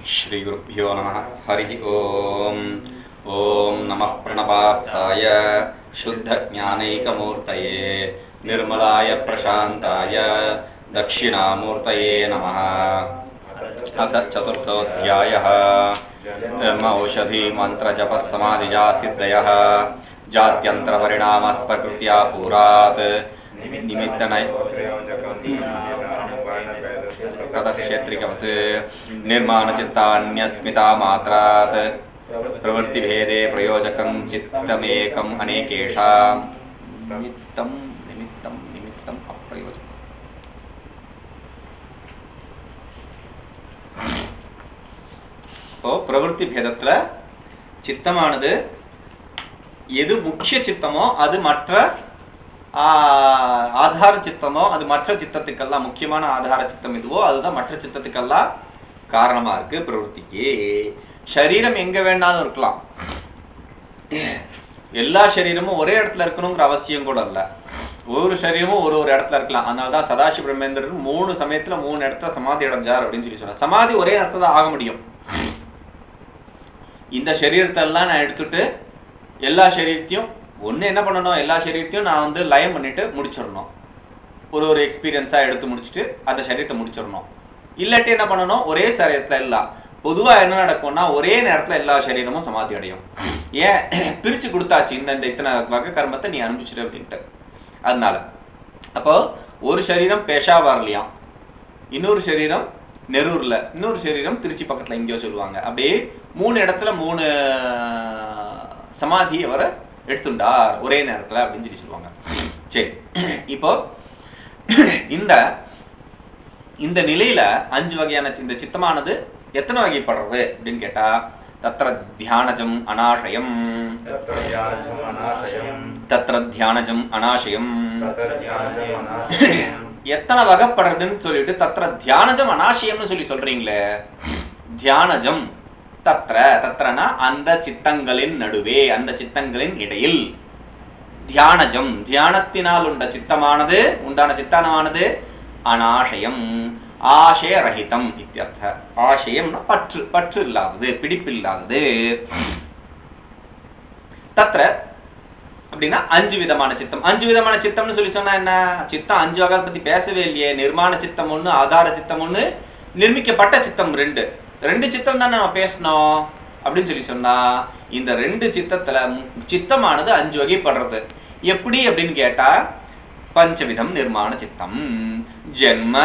श्रीगुरुभ्यो नमः हरि ओम ओम नमः प्रणवार्थाय शुद्धज्ञानैकमूर्तये निर्मलाय प्रशान्ताय दक्षिणामूर्तये नमः। अथ चतुर्थोऽध्यायः धर्म औषधि मंत्र जप समाधिजा सिद्धयः जात्यंतरपरिणामः प्रकृत्या पूरात् निमित्तनय क्षेत्रिकवत् निर्माणचित्तान्यस्मिता मात्रात् प्रवृत्तिभेदे प्रयोजकं चित्तमेकम् अनेकेषां निमित्तं निमित्तं निमित्तं अप्रयोजकम्। இப்போ பிரவೃತ್ತಿ பேதத்துல சித்தமானது எது முக்கிய சித்தமோ அது மற்ற ஆதார சித்தமோ அது மற்ற சித்தத்துக்கெல்லாம் முக்கியமான ஆதார சித்தம் எதுவோ அதுதான் மற்ற சித்தத்துக்கெல்லாம் காரணமா இருக்கு பிரவೃತ್ತಿக்கு. சரீரம் எங்க வேணாலும் இருக்கலாம், எல்லா சரீரமும் ஒரே இடத்துல இருக்கணுங்கிற அவசியம் கூட இல்ல. ஒவ்வொரு சரீரமும் ஒரு ஒரு இடத்துல இருக்கலாம். அதனாலதான் சதாசிவ பிரம்மேந்திரர் 3 சமயத்துல 3 இடத்துல சமாதி அடைஞ்சார் அப்படின்னு சொல்லி சொன்னார். சமாதி ஒரே இடத்துல தான் ஆக முடியும். இந்த சரீரத்தை எல்லாம் நான் எடுத்துட்டு எல்லா சரீரத்தையும் ஒன்று என்ன பண்ணணும், எல்லா சரீரத்தையும் நான் லயம் பண்ணிட்டு முடிச்சிடணும். ஒரு எக்ஸ்பீரியன்ஸா எடுத்து முடிச்சுட்டு அந்த சரீரத்தை முடிச்சிடணும். இல்லாட்டி என்ன பண்ணணும், ஒரே சரீரத்துல எல்லாம் பொதுவா என்ன நடக்கும்னா ஒரே நேரத்துல எல்லா சரீரமும் சமாதி அடையும். ஏன் பிரிச்சு கொடுத்தாச்சு, இந்த இத்தனை வகை கர்மத்தை நீ அனுப்பிச்சிட்டு அப்படின்ட்டு. அதனால அப்போ ஒரு சரீரம் பேஷாவார்லையாம், இன்னொரு சரீரம் நெரூர்ல, இன்னொரு சரீரம் திருச்சி பக்கத்துல எங்கேயோ சொல்லுவாங்க. அப்படியே 3 இடத்துல 3 சமாதி அவரை எடுத்துட்டார் ஒரே நேரத்துல அப்படின்னு சொல்லி சொல்லுவாங்க. சரி, இப்போ இந்த நிலையில 5 வகையான இந்த சித்தமானது எத்தனை வகைப்படுறது அப்படின்னு கேட்டா, தத்ர தியானஜம் அநாசயம், தத்ர தியானஜம் அநாசயம். எத்தனை வகைப்படுறதுன்னு சொல்லிட்டு தத்ர தியானஜம் அநாசயம்னு சொல்லி சொல்றீங்களே. தியானஜம் தத்ர, தத்ரனா அந்த சித்தங்களின் நடுவே, அந்த சித்தங்களின் இடையில். தியானஜம் தியானத்தினால் உண்டான சித்தானமானது அநாசயம் ஆசய ரஹிதம் இத்தியர்த்த. ஆசயம் பற்று இல்லாதது, பிடிப்பில்லாதது. தத்ர அப்படின்னா 5 விதமான சித்தம். 5 விதமான சித்தம்னு சொல்லி சொன்னா என்ன, சித்தம் 5 வகை பத்தி பேசவே இல்லையே. நிர்மாண சித்தம் 1, ஆதார சித்தம் 1, நிர்மிக்கப்பட்ட சித்தம் 2. 2 சித்தம் தான் நம்ம பேசணும் அப்படின்னு சொல்லி சொன்னா, இந்த 2 சித்தத்துல சித்தமானது 5 வகைப்படுறது. எப்படி அப்படின்னு கேட்டா, பஞ்சவிதம் நிர்மாண சித்தம், ஜென்ம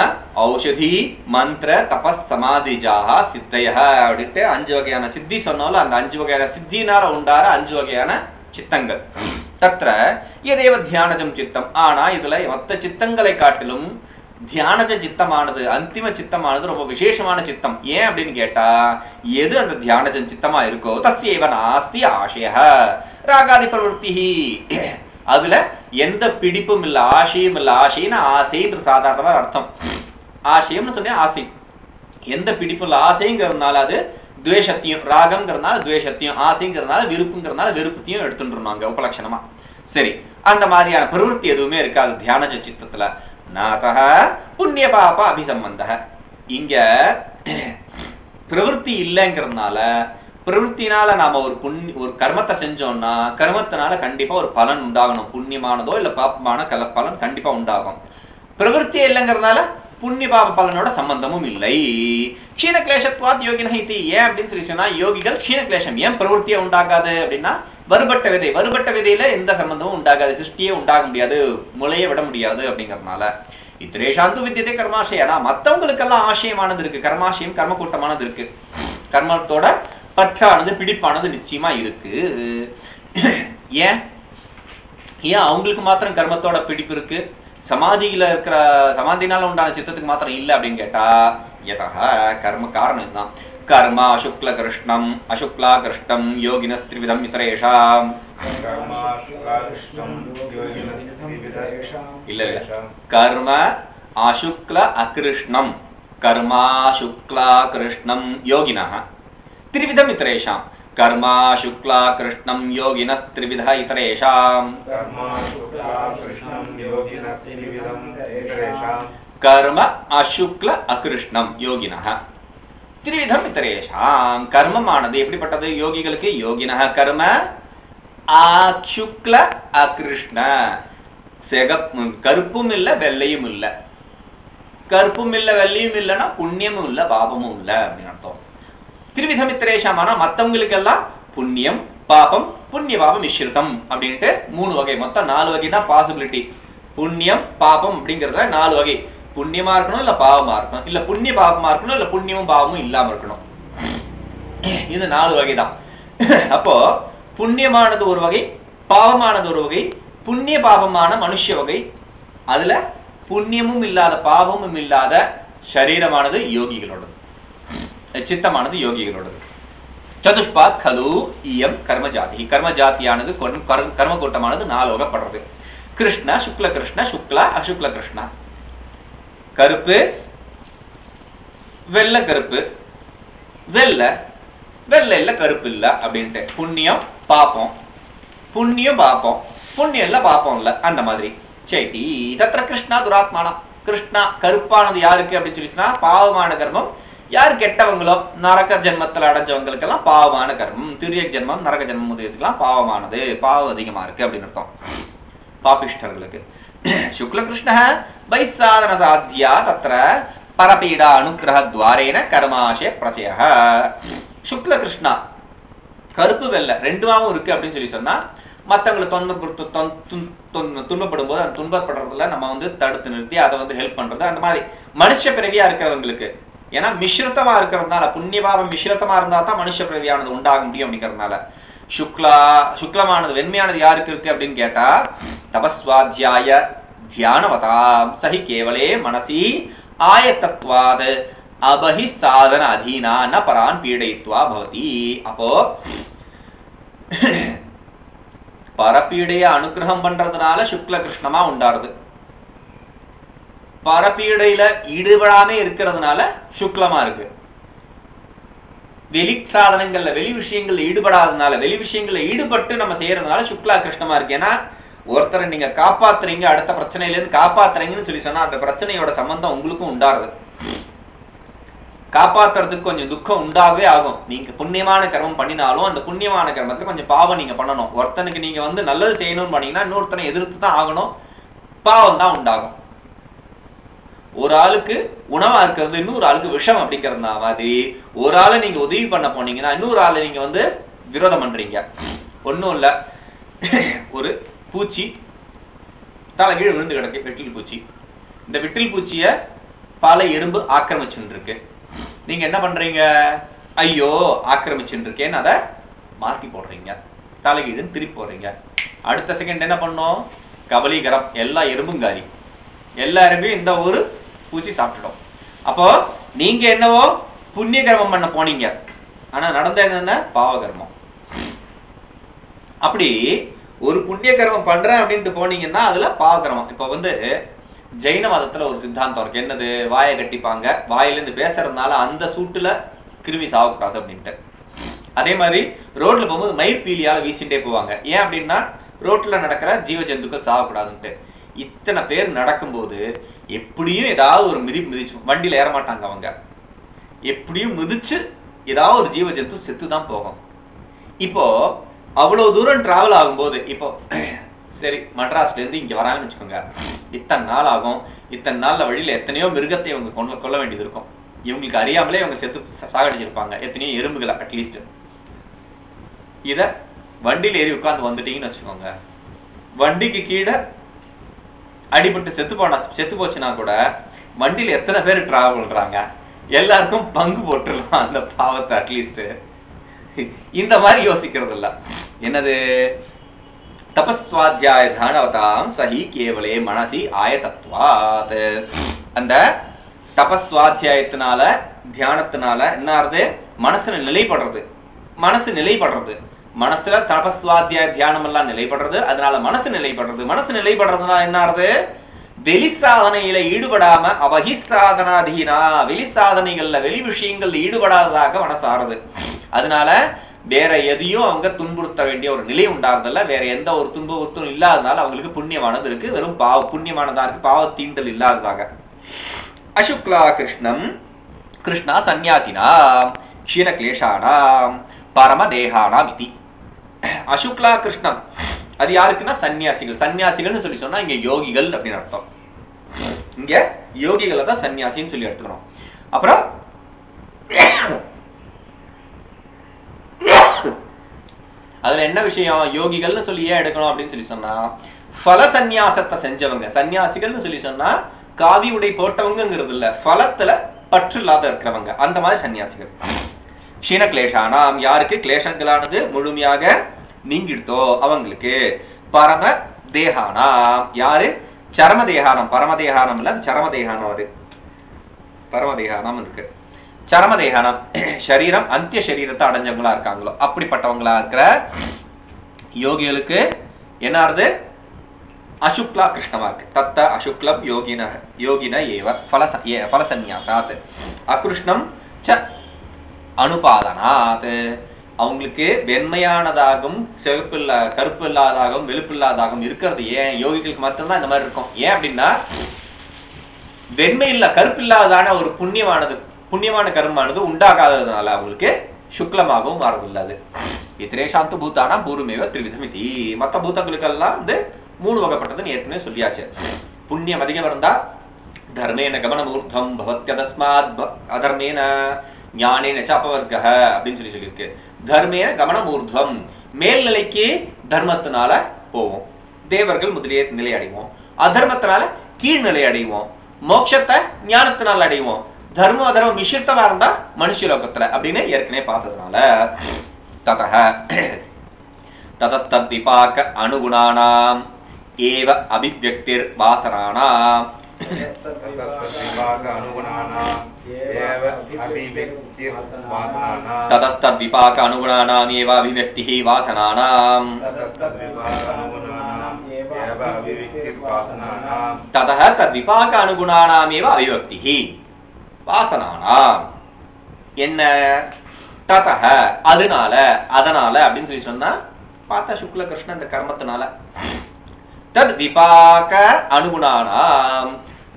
ஔஷதி மந்திர தபஸ் சமாதிஜாக சித்தைய அப்படின்ட்டு 5 வகையான சித்தி சொன்னாலும் அந்த 5 வகையான சித்தினால உண்டார 5 வகையான சித்தங்கள். தத்ர எதேவ தியானஜம் சித்தம். ஆனா இதுல மொத்த சித்தங்களை காட்டிலும் தியானஜ சித்தமானது, அந்திம சித்தமானது ரொம்ப விசேஷமான சித்தம். ஏன் அப்படின்னு கேட்டா, எது அந்த தியானஜன் சித்தமா இருக்கோ தஸ்யேவ நாஸ்தி ஆசய ராகாதி பிரவருத்தி. அதுல எந்த பிடிப்பும் இல்ல, ஆசையும் இல்ல. ஆசைன்னு ஆசைன்ற சாதாரணமா அர்த்தம். ஆசையம்னு சொன்னா ஆசை, எந்த பிடிப்பும் இல்ல. ஆசைங்கிறதுனால அது துவேஷத்தையும், ராகம்ங்கிறதுனால துவேஷத்தையும், ஆசைங்கிறதுனால விருப்புங்கிறதுனால விருப்பத்தையும் எடுத்துட்டுருவாங்க உபலட்சணமா. சரி, அந்த மாதிரியான பிரவருத்தி எதுவுமே இருக்காது தியானஜ சித்தத்துல. நாதஹ புண்ணிய பாப அபிசம்பந்த. இங்க பிரவருத்தி இல்லைங்கிறதுனால, பிரவருத்தினால நாம ஒரு கர்மத்தை செஞ்சோம்னா கர்மத்தினால கண்டிப்பா ஒரு பலன் உண்டாகணும். புண்ணியமானதோ இல்ல பாப்பமான பலன் கண்டிப்பா உண்டாகும். பிரவருத்தியே இல்லைங்கிறதுனால புண்ணிய பாப பலனோட சம்பந்தமும் இல்லை. க்ஷீண கிளேசத்வாத் யோகின இதி. ஏன் அப்படின்னு சொல்லி சொன்னா, யோகிகள் க்ஷீண கிளேசம் ஏன் பிரவருத்தியே உண்டாகாது அப்படின்னா, வருபட்ட விதையில எந்த சம்பந்தமும் உண்டாகாது, சிருஷ்டியே உண்டாக முடியாது, முளைய விட முடியாது அப்படிங்கறதுனால. இத்திரேஷாந்து வித்தியதே கர்மாசயம். ஆனா மத்தவங்களுக்கெல்லாம் ஆசயமானது இருக்கு, கர்மாசயம் கர்ம கூட்டமானது இருக்கு. கர்மத்தோட பற்றானது பிடிப்பானது நிச்சயமா இருக்கு. ஏன் அவங்களுக்கு மாத்திரம் கர்மத்தோட பிடிப்பு இருக்கு, சமாதியில இருக்கிற சமாதினால உண்டான சித்தத்துக்கு மாத்திரம் இல்ல அப்படின்னு கேட்டா, கர்ம காரணம் இதுதான். கர்மா அசுக்ல கிருஷ்ணம் அசுக்லா கிருஷ்ணம் யோகின த்ரிவிதம் இத்தரேஷாம். இல்ல கர்ம அசுக்ல அகிருஷ்ணம், கர்மா சுக்லா கிருஷ்ணம் யோகினஹ த்ரிவிதம் இத்தரேஷாம். कर्मा शुक्ला कृष्णं योगिनः त्रिविधा इतरेषाम् कर्म अशुक्ल अकृष्णं योगिनः திரிவிதம் இத்தரேஷாம் கர்மமானது எப்படிப்பட்டது யோகிகளுக்கு யோகினஹ கர்ம ஆக்ஷுக்ல அகிருஷ்ண கருப்பும் இல்ல வெள்ளையும் இல்ல கருப்பும் இல்ல வெள்ளையும் இல்லைன்னா புண்ணியமும் இல்ல பாபமும் இல்ல அப்படின்னு அர்த்தம் திரிவிதம் இத்தரேஷாம் ஆனா மத்தவங்களுக்கு எல்லாம் புண்ணியம் பாபம் புண்ணிய பாபம் மிஸ்ரிதம் அப்படின்ட்டு 3 வகை மொத்தம் 4 வகை தான் பாசிபிலிட்டி புண்ணியம் பாபம் அப்படிங்கறத 4 வகை புண்ணியமா இருக்கணும் இல்ல பாவமா இருக்கணும் இல்ல புண்ணிய பாவமா இருக்கணும் இல்ல புண்ணியமும் பாவமும் இல்லாம இருக்கணும் இது 4 வகை தான் அப்போ புண்ணியமானது ஒரு வகை பாவமானது ஒரு வகை புண்ணிய பாவமான மனுஷ வகை அதுல புண்ணியமும் இல்லாத பாவமும் இல்லாத சரீரமானது யோகிகளோடது சித்தமானது யோகிகளோடது சதுஷ்பாத் கலு இயம் கர்மஜாதி கர்மஜாத்தியானது கர்ம கூட்டமானது 4 வகைப்படுறது கிருஷ்ண சுக்ல கிருஷ்ண சுக்லா அசுக்ல கிருஷ்ணா கருப்பு வெள்ளை கருப்பு வெள்ளை வெள்ளை இல்ல கருப்பு இல்ல அப்படின்ட்டு புண்ணியம் பாப்போம் புண்ணியம் பாப்போம் புண்ணியம் இல்ல பாப்போம் இல்ல அந்த மாதிரி சேட்டி தத்திர கிருஷ்ணா துராத்மானா கிருஷ்ணா கருப்பானது யாருக்கு அப்படின்னு சொல்லிச்சுன்னா பாவமான கர்மம் யார் கெட்டவங்களோ நரக ஜென்மத்தில் அடைஞ்சவங்களுக்கெல்லாம் பாவமான கர்மம் திரிய ஜென்மம் நரக ஜென்மம் முதலியதுக்கெல்லாம் பாவமானது பாவம் அதிகமா இருக்கு அப்படின்னு அர்த்தம் பாபிஷ்டர்களுக்கு சுக்ல கிருஷ்ண வைசாதன சாத்தியா தத்திர பரபீடா அனுகிரக துவாரேன கர்மாசய பிரச்சய சுக்ல கிருஷ்ணா கருப்பு வெள்ளை ரெண்டுமாவும் இருக்கு அப்படின்னு சொல்லி சொன்னா மற்றவங்களை துன்பப்படும் போது அது துன்பப்படுறதுல நம்ம வந்து தடுத்து நிறுத்தி அதை வந்து ஹெல்ப் பண்றது அந்த மாதிரி மனுஷ பிறவியா இருக்கிறவங்களுக்கு ஏன்னா மிஸ்ரத்தமா இருக்கிறதுனால புண்ணியபாவம் மிஸ்ரத்தமா இருந்தா தான் மனுஷ பிறவியானது உண்டாக முடியும் அப்படிங்கறதுனால சுக்லமானது வெண்மையானது யாருக்கு இருக்கு அப்படின்னு கேட்டா தபஸ்வாத்தியாய தியானவதாம் சஹி கேவலே மனசி ஆயத்தத்வாத அபஹி சாதன அதீனா ந பரான் பீடயித்வா பவதி அப்போ பரப்பீடைய அனுகிரகம் பண்றதுனால சுக்ல கிருஷ்ணமா உண்டாருது பரப்பீடையில ஈடுபடாம இருக்கிறதுனால சுக்லமா இருக்கு வெளி சாதனங்கள்ல வெளி விஷயங்கள்ல ஈடுபடாததுனால வெளி விஷயங்கள்ல ஈடுபட்டு நம்ம செய்யறதுனால சுக்லா கிருஷ்ணமா இருக்கு ஏன்னா ஒருத்தரை நீங்க காப்பாத்துறீங்க அடுத்த பிரச்சனையில இருந்து காப்பாத்துறீங்கன்னு சொல்லி சொன்னா அந்த பிரச்சனையோட சம்பந்தம் உங்களுக்கும் உண்டாருது காப்பாத்துறதுக்கு கொஞ்சம் துக்கம் உண்டாகவே ஆகும் நீங்க புண்ணியமான கர்மம் பண்ணினாலும் அந்த புண்ணியமான கர்மத்துல கொஞ்சம் பாவம் நீங்க பண்ணணும் ஒருத்தனுக்கு நீங்க வந்து நல்லது செய்யணும்னு பண்ணீங்கன்னா இன்னொருத்தனை எதிர்த்து தான் ஆகணும் பாவம் தான் உண்டாகும் ஒரு ஆளுக்கு உணவா இருக்கிறது இன்னொரு ஆளுக்கு விஷம் அப்படிங்கிறதுனா மாதிரி ஒரு ஆளை நீங்க உதவி பண்ண போனீங்கன்னா இன்னொரு ஆளை நீங்க வந்து விரோதம் பண்றீங்க ஒன்னும் இல்ல ஒரு பூச்சி தலை கீழே விழுந்து கிடக்கு வெட்டில் பூச்சி இந்த வெட்டில் பூச்சிய பல எறும்பு ஆக்கிரமிச்சுட்டு இருக்கு நீங்க என்ன பண்றீங்க ஐயோ ஆக்கிரமிச்சுட்டு இருக்கேன்னு அதை மாத்தி போடுறீங்க தலைகீழுன்னு திருப்பி போடுறீங்க அடுத்த செகண்ட் என்ன பண்ணோம் கபலீகரம் எல்லா எறும்பும் காலி எல்லா எறும்பையும் இந்த ஒரு பூச்சி சாப்பிட்டுடும் அப்போ நீங்க என்னவோ புண்ணிய கர்மம் பண்ண போனீங்க ஆனா நடந்த என்ன பாவகர்மம் அப்படி ஒரு புண்ணிய கர்மம் பண்றேன் அப்படின்ட்டு போனீங்கன்னா அதுல பாவகர்மம் இப்ப வந்து ஜெயின மதத்துல ஒரு சித்தாந்தம் இருக்கு என்னது வாயை கட்டிப்பாங்க வாயில இருந்து பேசுறதுனால அந்த சூட்டுல கிருமி சாகக்கூடாது அப்படின்ட்டு அதே மாதிரி ரோட்ல போகும்போது மயிர் பீலியால வீசிட்டே போவாங்க ஏன் அப்படின்னா ரோட்ல நடக்கிற ஜீவ ஜந்துக்கள் சாகக்கூடாதுன்ட்டு இத்தனை பேர் நடக்கும்போது எப்படியும் ஏதாவது ஒரு மிதிச்சு வண்டியில ஏற மாட்டாங்க அவங்க எப்படியும் மிதிச்சு ஏதாவது ஒரு ஜீவ ஜந்து செத்துதான் போகும் இப்போ அவ்வளவு தூரம் டிராவல் ஆகும்போது இப்போ சரி மட்ராஸ்ல இருந்து இங்க வராங்கன்னு வச்சுக்கோங்க இத்தனை நாள் ஆகும் இத்தனை நாள்ல வழியில எத்தனையோ மிருகத்தை இவங்க கொல்ல வேண்டியது இருக்கும் இவங்களுக்கு அறியாமலே இவங்க செத்து சாகடிச்சிருப்பாங்க எத்தனையோ எறும்புகளை அட்லீஸ்ட் இத வண்டியில ஏறி உட்கார்ந்து வந்துட்டீங்கன்னு வச்சுக்கோங்க வண்டிக்கு கீழே அடிபட்டு செத்து போச்சுன்னா கூட வண்டியில எத்தனை பேர் டிராவல் பண்றாங்க எல்லாருக்கும் பங்கு போட்டுடலாம் அந்த பாவத்தை அட்லீஸ்ட் இந்த மாதிரி யோசிக்கிறது இல்ல என்னது தபஸ்வாத்தியாய தானவதாம் சஹி கேவலே மனசி ஆயதத்வாத் அந்த தபஸ்வாத்தியாயத்தினால தியானத்தினால என்ன ஆறுது மனசுல நிலைப்படுறது மனசுல தபஸ்வாத்தியாய தியானம் எல்லாம் நிலைப்படுறது அதனால மனசு நிலைப்படுறதுனால என்ன ஆறுது வெளி சாதனையில ஈடுபடாம அவஹி சாதனாதீனா வெளி சாதனைகள்ல வெளி விஷயங்கள்ல ஈடுபடாததாக மனசு ஆறுது அதனால வேற எதையும் அவங்க துன்புறுத்த வேண்டிய ஒரு நிலை உண்டாறதில்ல வேற எந்த ஒரு துன்புறுத்தும் இல்லாதனால அவங்களுக்கு புண்ணியமானது இருக்கு வெறும் புண்ணியமானதா இருக்கு பாவ தீண்டல் இல்லாததாக அசுக்லா கிருஷ்ணம் கிருஷ்ணா சன்னியாசினாம் க்ஷீணக்லேஷானாம் பரமதேகானாம் இதி. அசுக்லா கிருஷ்ணம் அது யாருக்குன்னா சன்னியாசிகள். சன்னியாசிகள்னு சொல்லி சொன்னா இங்க யோகிகள் அப்படின்னு அர்த்தம். இங்க யோகிகளை தான் சன்னியாசின்னு சொல்லி எடுத்துக்கணும். அப்புறம் அதுல என்ன விஷயம், யோகிகள்னு சொல்லி ஏன் எடுக்கணும் அப்படின்னு சொல்லி சொன்னா, பல சந்நியாசத்தை செஞ்சவங்க. சன்னியாசிகள்னு சொல்லி சொன்னா காவி உடை போட்டவங்கிறது இல்ல, பலத்துல பற்று இல்லாத இருக்கிறவங்க, அந்த மாதிரி சன்னியாசிகள். க்ஷீண கிளேஷானாம் யாருக்கு கிளேஷங்களானது முழுமையாக நீங்கிடுதோ அவங்களுக்கு. பரம தேகானாம் யாரு, சரமதேகானம். பரமதேகானம் இல்ல, சரமதேகானம். அது பரமதேகானம் இருக்கு. சரமதேகானம் சரீரம் அந்திய சரீரத்தை அடைஞ்சவங்களா இருக்காங்களோ அப்படிப்பட்டவங்களா இருக்கிற யோகிகளுக்கு என்ன ஆறுது, அசுக்லா கிருஷ்ணமா இருக்கு. தத்த அசுக்லம் யோகின ஏவ பலசன்யாசாத் அகிருஷ்ணம் ச அனுபாதனாத். அவங்களுக்கு வெண்மையானதாகவும் கருப்பு இல்லாதாகவும் வெளுப்பு இல்லாதாகவும் இருக்கிறது ஏன், யோகிகளுக்கு மட்டும்தான் இந்த மாதிரி இருக்கும். ஏன் அப்படின்னா வெண்மை இல்ல கருப்பு இல்லாதான ஒரு புண்ணியமான கர்மானது உண்டாகாததுனால அவங்களுக்கு சுக்லமாகவும் மாறதில்லை. அது இத்திரேஷாந்து பூத்தானா பூர்வமேவ திரிவிதம் இது. மற்ற பூத்தங்களுக்கெல்லாம் வந்து 3 வகைப்பட்டதுன்னு ஏற்கனவே சொல்லியாச்சு. புண்ணியம் அதிகம் இருந்தா தர்மேன கமனமூர்த்தம் பவத்யதஸ்மாத் அதர்மேன ஞானேன சாபவர்க அப்படின்னு சொல்லியிருக்கு. தர்மேன கமனமூர்த்தம் மேல்நிலைக்கு தர்மத்தினால போவோம், தேவர்கள் முதலிய நிலை அடைவோம். அதர்மத்தினால கீழ்நிலை அடைவோம். மோட்சத்தை ஞானத்தினால அடைவோம். தர்மம் அதர்மம் மிஷித்தமா இருந்தா மனுஷ லோகத்துல அப்படின்னு ஏற்கனவே பார்த்ததுனால ததத் விபாக அனுகுணானாம் ஏவ அபிவ்யக்திர் வாசனானாம். ததத் விபாக அனுகுணானாம் ஏவ அபிவ்யக்திஹ வாசனானாம். ததஹ தத்விபாக அனுகுணானாம் ஏவ அபிவ்யக்திஹ வாசனானாம். என்ன ததஹ அதனால அப்படின்னு சொல்லி சொன்னா பார்த்தா சுக்ல கிருஷ்ணன் இந்த கர்மத்தினால. தத் விபாக அனுகுணானாம்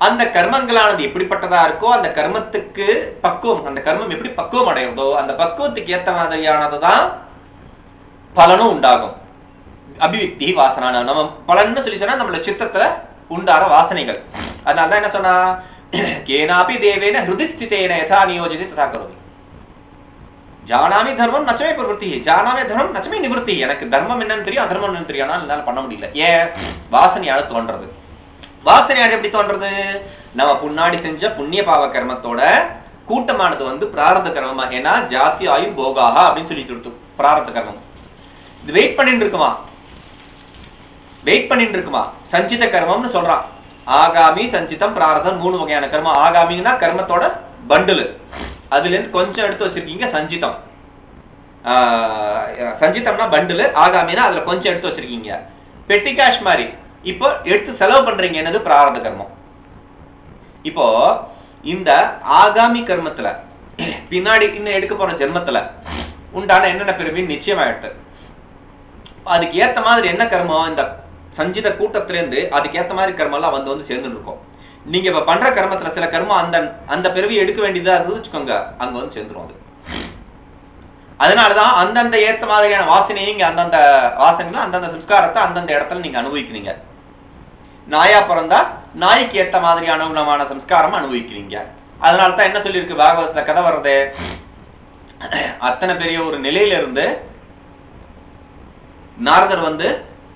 அந்த கர்மங்களானது எப்படிப்பட்டதா இருக்கோ அந்த கர்மத்துக்கு பக்குவம், அந்த கர்மம் எப்படி பக்குவம் அடையுதோ அந்த பக்குவத்துக்கு ஏற்ற மாதிரியானதுதான் பலனும் உண்டாகும். அபிவிக்தி வாசனான நம்ம பலன்னு சொல்லி சொன்னா நம்மளோட சித்தத்துல உண்டார வாசனைகள். அதனாலதான் என்ன சொன்னா, கேனாபி தேவேன ஹிருதிஸ்திதேன யதா நியோஜிதே ததா கரோமி. ஜானாமி தர்மம் நச்சமே பிரவருத்தி, ஜானாமி தர்மம் நச்சமே நிவர்த்தி. எனக்கு தர்மம் என்னன்னு தெரியும், அதர்மம் என்னன்னு தெரியும், ஆனால் என்னால பண்ண முடியல. ஏன், வாசனையால தோன்றது. வாசனையால எப்படி தோன்றது, நம்ம முன்னாடி செஞ்ச புண்ணிய பாவ கர்மத்தோட கூட்டமானது வந்து பிராரத்த கர்மமா. ஏன்னா ஜாதி ஆயு போகாஹா அப்படின்னு சொல்லி கொடுத்து பிராரத்த கர்மம் இது வெயிட் பண்ணிட்டு இருக்குமா, சஞ்சித கர்மம்னு சொல்றான். ஆகாமி சஞ்சிதம் பிராரதம் 3 வகையான கர்மம். ஆகாமின்னா கர்மத்தோட பண்டில், அதுல இருந்து கொஞ்சம் எடுத்து வச்சிருக்கீங்க சஞ்சிதம். சஞ்சிதம்னா பண்டில், ஆகாமினா அதுல கொஞ்சம் எடுத்து வச்சிருக்கீங்க. பெட்டி கேஷ் மாதிரி இப்போ எடுத்து செலவு பண்றீங்க, என்னது பிராரத கர்மம். இப்போ இந்த ஆகாமி கர்மத்துல பின்னாடி இன்னும் எடுக்க போற ஜென்மத்துல உண்டான என்னென்ன பிறவின்னு நிச்சயமாயிட்டு அதுக்கு ஏத்த மாதிரி என்ன கர்மம், இந்த சஞ்சித கூட்டத்துல இருந்து அதுக்கு ஏத்த மாதிரி கர்மம் எல்லாம் வந்து சேர்ந்துட்டு இருக்கும். நீங்க இப்ப பண்ற கர்மத்துல சில கர்மம் அந்த பிறவி எடுக்க வேண்டியதா இருந்தது வச்சுக்கோங்க, அங்க வந்து சேர்ந்துரும். அது அதனாலதான் அந்தந்த ஏத்த மாதிரியான வாசனையை இங்க அந்தந்த வாசனைகள் அந்தந்த சம்ஸ்காரத்தை அந்தந்த இடத்துல நீங்க அனுபவிக்கிறீங்க. நாயா பிறந்தா நாய்க்கு ஏத்த மாதிரியான குணமான சம்ஸ்காரம் அனுபவிக்கிறீங்க. அதனாலதான் என்ன சொல்லியிருக்கு பாகவதத்துல கதை வர்றது, அத்தனை பெரிய ஒரு நிலையில இருந்து நாரதர் வந்து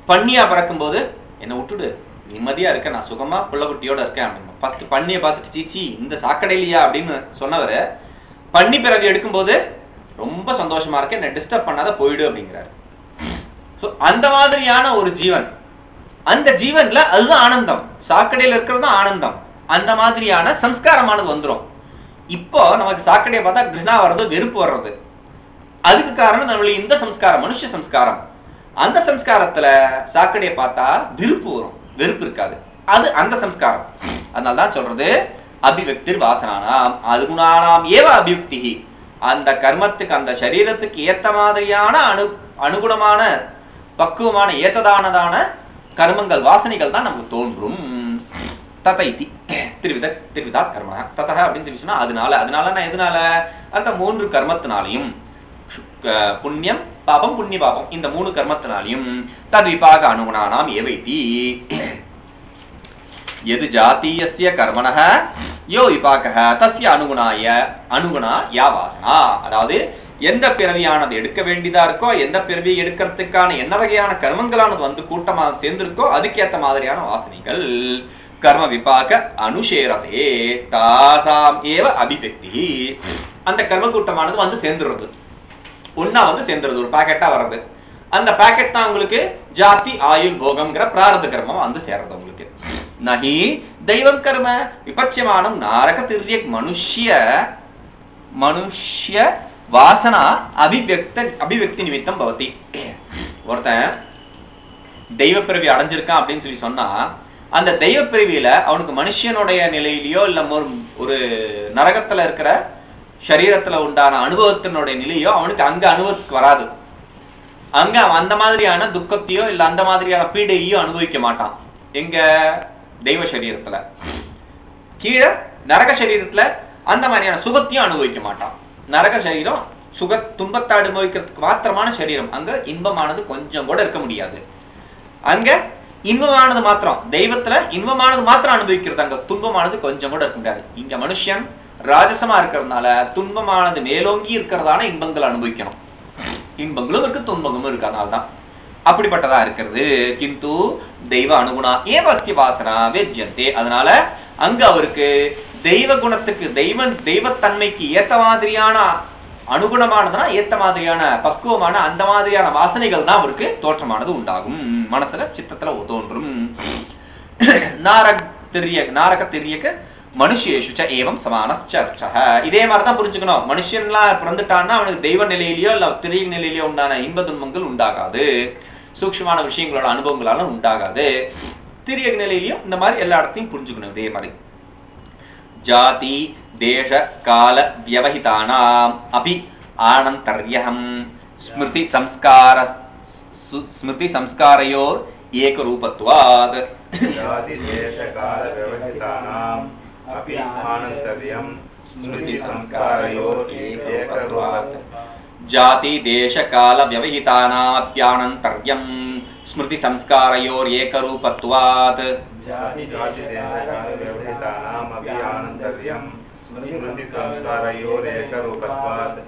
பன்னியா பறக்கும் போது என்ன விட்டுடு, நிம்மதியா இருக்க, நான் சுகமா புள்ளக்குட்டியோட இருக்கேன் அப்படின்னு. ஃபர்ஸ்ட் பண்ணியை பார்த்துட்டு சீச்சி இந்த சாக்கடையிலையா அப்படின்னு சொன்னவர் பன்னி பிறகு எடுக்கும்போது ரொம்ப சந்தோஷமா இருக்கேன், என்ன டிஸ்டர்ப் பண்ணாத போயிடு அப்படிங்கிறாரு. அந்த மாதிரியான ஒரு ஜீவன், அந்த ஜீவன்ல அதுதான் ஆனந்தம், சாக்கடையில இருக்கிறது தான் ஆனந்தம். அந்த மாதிரியான சம்ஸ்காரமானது வந்துடும். இப்போ நமக்கு சாக்கடையை பார்த்தா கிருஷ்ணா வர்றது, வெறுப்பு வர்றது, அதுக்கு காரணம் நம்மளுடைய இந்த சம்ஸ்காரம், மனுஷ சம்ஸ்காரம். அந்த சம்ஸ்காரத்துல சாக்கடையை பார்த்தா விருப்பு வரும், வெறுப்பு இருக்காது, அது அந்த சம்ஸ்காரம். அதனாலதான் சொல்றது அபிவக்திர் வாசனானாம் அதுகுணானாம் ஏவ அபியுக்தி. அந்த கர்மத்துக்கு அந்த சரீரத்துக்கு ஏத்த மாதிரியான அனுகுணமான பக்குவமான ஏத்ததானதான கர்மங்கள் வாசனைகள் தான் நமக்கு தோன்றும். தத இதி திரிவிதா கர்ம ததஹ அப்படின்னு சொல்லி சொன்னா அதனால எதனால அந்த 3 கர்மத்தினாலையும் புண்ணியம் பாபம் புண்ணிய பாபம் இந்த 3 கர்மத்தினாலையும் தத் விபாக அனுகுணானாம் ஏவைதி எது ஜாதீயஸ்ய கர்மணஹ யோ விபாகஹ தஸ்ய அனுகுணா யா வாசனா. அதாவது எந்த பிறவியானது எடுக்க வேண்டியதா இருக்கோ, எந்த பிறவியை எடுக்கிறதுக்கான என்ன வகையான கர்மங்களானது வந்து கூட்டமாக சேர்ந்திருக்கோ அதுக்கேற்ற மாதிரியான வாசனைகள் கர்ம விபாக அனுஷேரதே தாசாம் ஏவ அபிவக்தி. அந்த கர்ம கூட்டமானது வந்து சேர்ந்துடுறது, ஒன்னா வந்து சேர்ந்துருது, ஒரு பாக்கெட்டா வர்றது. அந்த பாக்கெட் தான் உங்களுக்கு ஜாதி ஆயுள் போகம்ங்கிற பிராரத கர்மம் வந்து சேர்றது உங்களுக்கு. நஹி தெய்வம் கர்ம விபட்சியமானம் நாரக திரியக் மனுஷ்ய வாசனா அபிவக்தி நிமித்தம் பவதி. ஒருத்தன் தெய்வ பிறவி அடைஞ்சிருக்கான் அப்படின்னு சொல்லி சொன்னா அந்த தெய்வ பிறவியில அவனுக்கு மனுஷனுடைய நிலையிலயோ இல்ல ஒரு நரகத்துல இருக்கிற சரீரத்துல உண்டான அனுபவத்தினுடைய நிலையோ அவனுக்கு அங்க அனுபவத்துக்கு வராது. அங்க அந்த மாதிரியான துக்கத்தையோ இல்ல அந்த மாதிரியான பீடையோ அனுபவிக்க மாட்டான். எங்க தெய்வ சரீரத்துல. கீழே நரக சரீரத்துல அந்த மாதிரியான சுகத்தையும் அனுபவிக்க மாட்டான். நரக சரீரம் துன்பத்தை அனுபவிக்கிறதுக்கு மாத்திரமான சரீரம். அங்க இன்பமானது கொஞ்சம் கூட இருக்க முடியாது. அங்க இன்பமானது மாத்திரம், தெய்வத்துல இன்பமானது மாத்திரம் அனுபவிக்கிறது, அங்க துன்பமானது கொஞ்சம் கூட இருக்க முடியாது. இங்க மனுஷன் ராஜசமா இருக்கிறதுனால துன்பமானது மேலோங்கி இருக்கிறதான இன்பங்கள் அனுபவிக்கணும். இன்பங்களும் இருக்கு துன்பங்களும் இருக்கு, அதனால்தான் அப்படிப்பட்டதா இருக்கிறது. கிந்து தெய்வ அனுகுணா ஏவஸ்தி வாசனா வேத்யந்தே. அதனால அங்க அவருக்கு தெய்வ குணத்துக்கு தெய்வத்தன்மைக்கு ஏத்த மாதிரியான அனுகுணமானதுனா ஏத்த மாதிரியான பக்குவமான அந்த மாதிரியான வாசனைகள் தான் அவருக்கு தோற்றமானது உண்டாகும், மனசுல சித்தத்துல தோன்றும். நாரக திரியக்கு மனுஷேஷுச்ச ஏவம் சமான சர்ச்சக. இதே மாதிரிதான் புரிஞ்சுக்கணும். மனுஷன்லாம் பிறந்துட்டான்னா அவனுக்கு தெய்வ நிலையிலயோ இல்ல திரிய நிலையிலயோ உண்டான இன்ப துன்பங்கள் உண்டாகாது, சூக்ஷ்மமான விஷயங்களோட அனுபவங்களால உண்டாகாது. திரிய நிலையிலயும் இந்த மாதிரி எல்லா இடத்தையும் புரிஞ்சுக்கணும். இதே மாதிரி ஜாதி தேச கால வியவஹிதானாம் அபி ஆனந்தர்யம் ஸ்மிருதி சம்ஸ்காரயோர் ஏகரூபத்வாத். ஜாதி தேச கால வியவஹிதானாம் அபி ஆனந்தர்யம் ஸ்மிருதி சம்ஸ்காரயோர் ஏகரூபத்வாத். ஜாதி தேச கால வியவஹிதானாம் அப்யானந்தர்யம் ஸ்மிருதி சம்ஸ்காரயோர் ஏகரூபத்வாத். ஜாதி தேச கால வியவஹிதானாம் அபி ஆனந்தர்யம் ஸ்மிருதி சம்ஸ்காரயோர் ஏகரூபத்வாத்.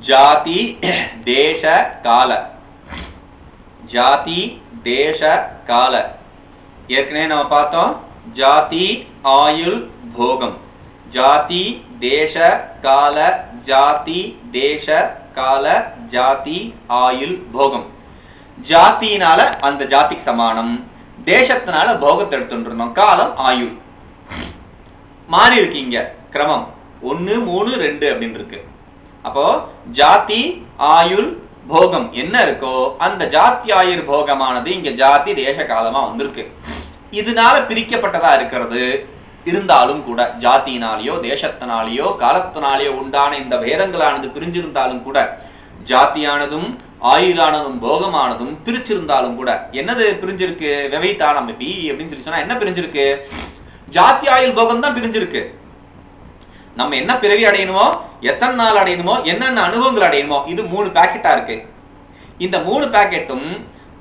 ஜாதி தேச கால, ஜாதி தேச கால ஏற்கனவே நம்ம பார்த்தோம். ஜாதி ஆயுள் போகம், ஜாதி தேச கால, ஜாதி தேச கால, ஜாதி ஆயுள் போகம். ஜாத்தினால அந்த ஜாதிக்கு சமானம், தேசத்தினால போகத்தை எடுத்துட்டு இருந்தோம். காலம் ஆயுள் மாறி இருக்கீங்க, கிரமம் 1 3 2 அப்படின்னு இருக்கு. அப்போ ஜாதி ஆயுள் போகம் என்ன இருக்கோ அந்த ஜாதி ஆயுள் போகமானது இங்க ஜாதி தேச காலமா வந்திருக்கு. இதனால பிரிக்கப்பட்டதா இருக்கிறது. இருந்தாலும் கூட ஜாத்தினாலேயோ தேசத்தினாலேயோ காலத்தினாலேயோ உண்டான இந்த வேதங்களானது பிரிஞ்சிருந்தாலும் கூட, ஜாத்தியானதும் ஆயுளானதும் போகமானதும் பிரிச்சிருந்தாலும் கூட என்னது பிரிஞ்சிருக்கு? வெவைத்தானம் அப்படின்னு சொல்லி சொன்னா என்ன பிரிஞ்சிருக்கு? ஜாத்தி ஆயுள் போகம் தான் பிரிஞ்சிருக்கு. நம்ம என்ன பிறவி அடையணுமோ, எத்தனை நாள் அடையணுமோ, என்னென்ன அனுபவங்கள் அடையணுமோ, இது 3 பேக்கெட்டா இருக்கு. இந்த 3 பேக்கெட்டும்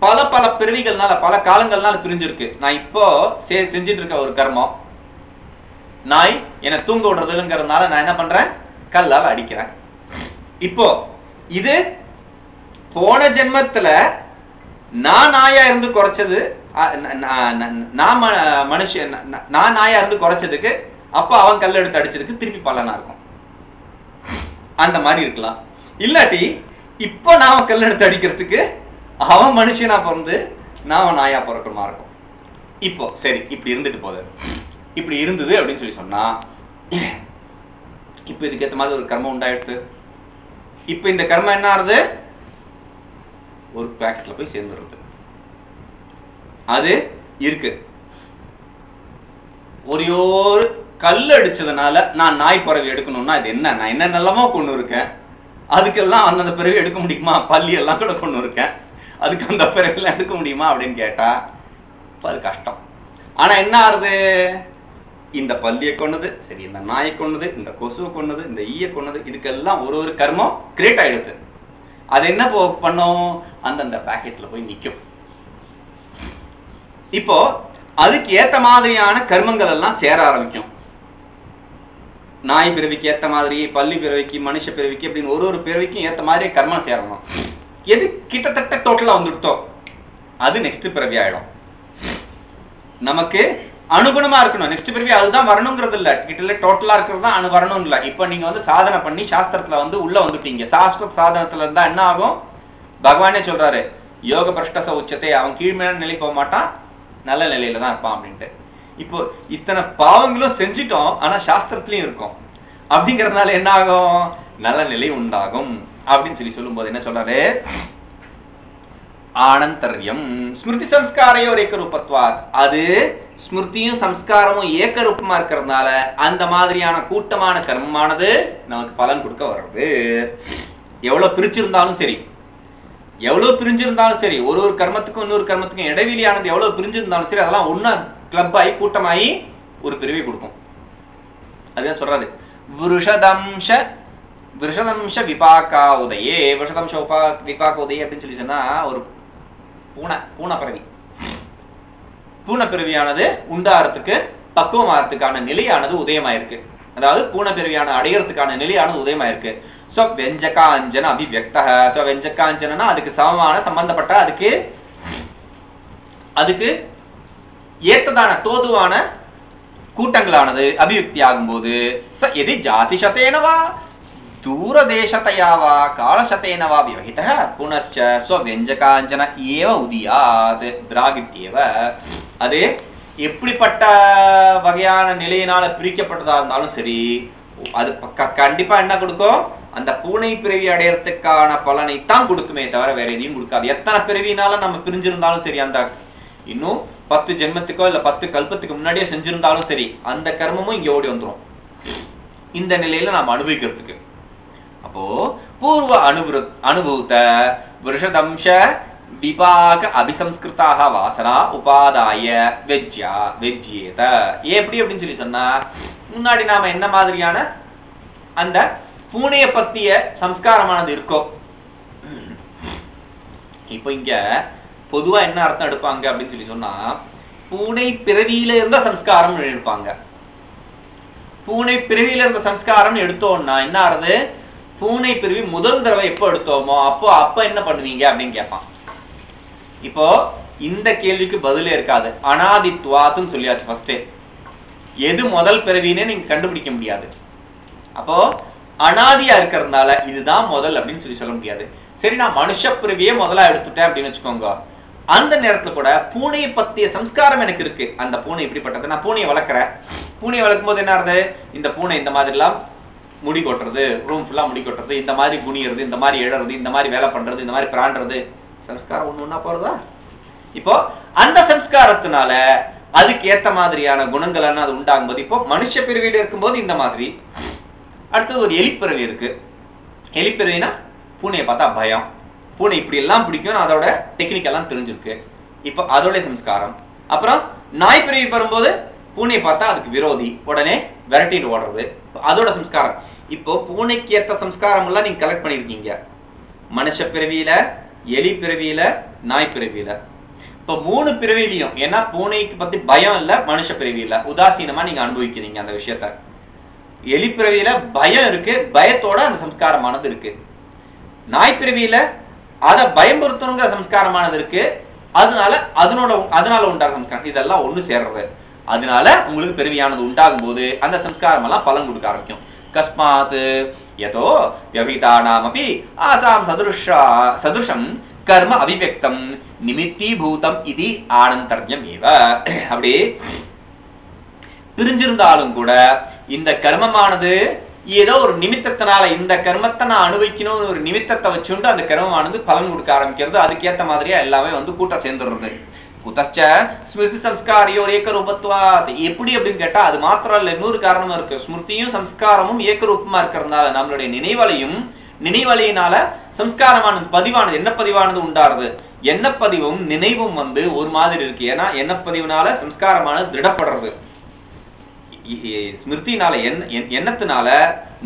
பல பல பிறவிகள்னால பல காலங்கள்னால பிரிஞ்சிருக்கு. நான் இப்போ செஞ்சுட்டு இருக்க ஒரு கர்மம், நாய் என்னை தூங்க விடுறதுங்கிறதுனால நான் என்ன பண்றேன்? கல்லால் அடிக்கிறேன். இப்போ இது போன ஜென்மத்துல நான் நாயா இருந்து குறைச்சது, நான் நாயா இருந்து குறைச்சதுக்கு அப்ப அவன் கல் எடுத்து அடிச்சதுக்கு திருப்பி பலனா இருக்கும். அந்த மாதிரி இருக்கலாம். இல்லாட்டி இப்போ நாம கல் எடுத்து அடிக்கிறதுக்கு அவன் மனுஷனா பிறந்து நாம நாயா பிறக்கணுமா இருக்கும். இப்போ சரி, இப்படி இருந்துட்டு போகுது. இப்படி இருந்தது அப்படின்னு சொல்லி சொன்னா இப்ப இதுக்கேற்ற மாதிரி ஒரு கர்மம் உண்டாயிடுச்சு. இப்ப இந்த கர்மம் என்ன ஆகுது? ஒரு பேக்கெட்ல போய் சேர்ந்துருது. அது இருக்கு. ஒரு கல் அடிச்சதுனால நான் நாய் பிறவி எடுக்கணும்னா இது என்ன? நான் என்ன நல்லமோ கொண்டு இருக்கேன், அதுக்கெல்லாம் அந்த பிறவி எடுக்க முடியுமா? பள்ளி எல்லாம் கூட கொண்டு இருக்கேன், அதுக்கு அந்த பிறவிலாம் எடுக்க முடியுமா அப்படின்னு கேட்டா அது கஷ்டம். ஆனா என்ன ஆறுது, இந்த பல்லியை கொண்டது சரி, இந்த நாயை கொண்டது, இந்த கொசுவை கொண்டது, இந்த ஈய கொண்டது, இதுக்கெல்லாம் ஒரு கர்மம் கிரியேட் ஆயிடுது. அது என்ன பண்ணும், அந்தந்த பாக்கெட்ல போய் நிற்கும். இப்போ அதுக்கு ஏத்த மாதிரியான கர்மங்கள் எல்லாம் சேர ஆரம்பிக்கும். நாய் பிறவிக்கு ஏத்த மாதிரி, பள்ளி பிறவிக்கு, மனுஷ பிறவிக்கு அப்படின்னு ஒரு பிறவிக்கும் ஏத்த மாதிரி கர்மம் சேரணும். எது கிட்டத்தட்ட டோட்டலா வந்துட்டோம் அது நெக்ஸ்ட் பிறவி ஆயிடும். நமக்கு அனுகுணமா இருக்கணும். நெக்ஸ்ட் பிறவி அதுதான் வரணுங்கிறது இல்ல, கிட்ட டோட்டலா இருக்கிறது தான் வரணும் இல்ல. இப்ப நீங்க சாதனை பண்ணி சாஸ்திரத்துல உள்ள வந்துட்டீங்க. சாஸ்திர சாதனத்துல இருந்தா என்ன ஆகும், பகவானே சொல்றாரு, யோக பிரஷ்டச உச்சத்தை, அவன் கீழ்மையான நிலை போக மாட்டான், நல்ல நிலையில தான் இருப்பான் அப்படின்ட்டு. இப்போ இத்தனை பாவங்களும் செஞ்சிட்டோம், ஆனா சாஸ்திரத்திலயும் இருக்கும் அப்படிங்கறதுனால என்ன ஆகும், நல்ல நிலை உண்டாகும் அப்படின்னு சொல்லும் போது என்ன சொல்றாரு, ஆனந்தர்யம் ஸ்மிருதி சம்ஸ்காரையோ ஏகரூபத்வாத், அது ஸ்மிருதியும் சம்ஸ்காரமும் ஏகரூபமா இருக்கிறதுனால அந்த மாதிரியான கூட்டமான கர்மமானது நமக்கு பலன் கொடுக்க வர்றது. எவ்வளவு பிரிச்சிருந்தாலும் சரி, எவ்வளவு பிரிஞ்சிருந்தாலும் சரி, ஒரு கர்மத்துக்கும் இன்னொரு கர்மத்துக்கும் இடைவெளியானது எவ்வளவு பிரிஞ்சிருந்தாலும் சரி, அதெல்லாம் ஒன்னா கிளப் ஆகி கூட்டமாயி ஒரு பிரிவை கொடுக்கும். அதுதான் சொல்றாரு, விஷதம்ச விபாகா உதயே, விஷதம்ச விபாக உதயே அப்படின்னு சொல்லி சொன்னா ஒரு பூனை பிறவி. பூனை பிறவியானது உண்டாகிறதுக்கு பக்குவமாகறதுக்கான நிலையானது உதயமாயிருக்கு. அதாவது பூனை பிறவியான அடையறதுக்கான நிலையானது உதயமாயிருக்கு. வெஞ்சகாஞ்சன அபிவியக்த, வெஞ்சகாஞ்சனா அதுக்கு சமமான சம்பந்தப்பட்ட அதுக்கு ஏற்றதான தோதுவான கூட்டங்களானது அபிவியக்தி ஆகும்போது எதி ஜாதி சதேனவா தூரதேசத்தையாவா காலசதேனவா விவகித புனச்ச ஸ்வவ்யஞ்சகாஞ்சன ஏவ உதியாத் திராகித்யேவ, அது எப்படிப்பட்ட வகையான நிலையினால பிரிக்கப்பட்டதா இருந்தாலும் சரி, அது கண்டிப்பா என்ன கொடுக்கும், அந்த பூனை பிறவி அடையறதுக்கான பலனை தான் கொடுக்குமே தவிர வேற எதையும் கொடுக்காது. எத்தனை பிறவினாலும் நம்ம பிரிஞ்சிருந்தாலும் சரி, அந்த இன்னும் 10 ஜென்மத்துக்கோ இல்ல 10 கல்பத்துக்கு முன்னாடியே செஞ்சிருந்தாலும் சரி, அந்த கர்மமும் இங்க ஓடி வந்துடும் இந்த நிலையில நாம அனுபவிக்கிறதுக்கு. அப்போ பூர்வ அனுபூத விஷதம்ச விபாக அபிசம்ஸ்கிருதாக வாசனா உபாதாய வெஜ்யேத. எப்படி அப்படின்னு சொல்லி சொன்னா, முன்னாடி நாம என்ன மாதிரியான அந்த பூனைய பத்திய சம்ஸ்காரமானது இருக்கோ, இப்ப இங்க பொதுவா என்ன அர்த்தம் எடுப்பாங்க அப்படின்னு சொல்லி சொன்னா, பூனை பிறவியில இருந்த சம்ஸ்காரம் எடுப்பாங்க. பூனை பிறவியில இருந்த சம்ஸ்காரம் எடுத்தோம்னா என்ன ஆறுது, பூனை பிறவி முதல் தடவை எப்போ எடுத்தோமோ அப்ப என்ன பண்ணுவீங்க அப்படின்னு கேட்பான். இப்போ இந்த கேள்விக்கு பதிலே இருக்காது. அனாதித்வாத்துன்னு சொல்லியாச்சு ஃபர்ஸ்டே. எது முதல் பிறவின்னு நீங்க கண்டுபிடிக்க முடியாது. அப்போ அனாதியா இருக்கிறதுனால இதுதான் முதல் அப்படின்னு சொல்ல முடியாது. சரி, நான் மனுஷ பிறவியே முதலா எடுத்துட்டேன் அப்படின்னு வச்சுக்கோங்க. அந்த நேரத்துல கூட பூனையை பத்திய சம்ஸ்காரம் எனக்கு இருக்கு. அந்த பூனை இப்படிப்பட்டது, நான் பூனையை வளர்க்குறேன். பூனையை வளர்க்கும் போது என்ன ஆகுது, இந்த பூனை இந்த மாதிரி எல்லாம் முடி கொட்டுறது, ரூம் ஃபுல்லா முடி கொட்டுறது, இந்த மாதிரி குனியறது, இந்த மாதிரி எழறது, இந்த மாதிரி வேலை பண்றது, இந்த மாதிரி பிராண்டுறது, சம்ஸ்காரம் ஒண்ணு போறதா. இப்போ அந்த சம்ஸ்காரத்தினால அதுக்கு ஏத்த மாதிரியான குணங்கள் அது உண்டாகும் போது, இப்போ மனுஷ பிறவியில இருக்கும்போது இந்த மாதிரி. அடுத்தது ஒரு எலிப்பிறவி இருக்கு. எலிப்பிறவினா பூனையை பார்த்தா பயம், பூனை இப்படி எல்லாம் பிடிக்கும், அதோட டெக்னிக் எல்லாம் தெரிஞ்சிருக்கு. இப்போ அதோட சம்ஸ்காரம். அப்புறம் நாய் பிறவி வரும்போது பூனையை பார்த்தா அதுக்கு விரோதி, உடனே விரட்டிட்டு ஓடுறது, அதோட சம்ஸ்காரம். இப்போ பூனைக்கு ஏற்ற சம்ஸ்காரம் எல்லாம் நீங்க கலெக்ட் பண்ணிருக்கீங்க மனுஷ பிறவியில, எலி பிறவியில, நாய் பிறவியில. இப்போ 3 பிறவிலையும், ஏன்னா பூனைக்கு பத்தி பயம் இல்ல, மனுஷ பிறவியில உதாசீனமா நீங்க அனுபவிக்கிறீங்க அந்த விஷயத்த. எலி பிறவியில பயம் இருக்கு, பயத்தோட அந்த சம்ஸ்காரமானது இருக்கு. நாய் பிறவியில அதை பயமுறுத்தணுங்கிற சம்ஸ்காரமானது இருக்கு, அதனால உண்டாகும் சம்ஸ்காரம். இதெல்லாம் ஒண்ணு சேர்றது. அதனால உங்களுக்கு பிறவியானது உண்டாகும் போது அந்த சம்ஸ்காரம் எல்லாம் பலன் கொடுக்க ஆரம்பிக்கும். கஸ்மாத் யதோ வியவஹிதானாமபி ஆசாம் சதுருஷம் கர்ம அபிவ்யக்தம் நிமித்தீபூதம் இது ஆனந்தர்யம் ஏவ. அப்படி பிரிஞ்சிருந்தாலும் கூட இந்த கர்மமானது ஏதோ ஒரு நிமித்தத்தினால, இந்த கர்மத்தை நான் அனுபவிக்கணும்னு ஒரு நிமித்தத்தை வச்சுண்டு அந்த கர்மமானது பலன் கொடுக்க ஆரம்பிக்கிறது. அதுக்கேற்ற மாதிரியா எல்லாமே கூட்டம் சேர்ந்துடுறது. குதச்ச ஸ்மிருதி சம்ஸ்காரியோ ஏகரூபத்வாத். எப்படி அப்படின்னு கேட்டா அது மாத்திரம் இல்ல, இன்னொரு காரணமும் இருக்கு. ஸ்மிருதியும் சம்ஸ்காரமும் ஏகரூபமா இருக்கிறதுனால நம்மளுடைய நினைவலையினால சம்ஸ்காரமானது பதிவானது, என்ன பதிவானது உண்டாருது, எண்ணப்பதிவும் நினைவும் ஒரு மாதிரி இருக்கு. ஏன்னா எண்ணப்பதிவுனால சம்ஸ்காரமானது திடப்படுறது. ஸ்மிருதினால எண்ணத்தினால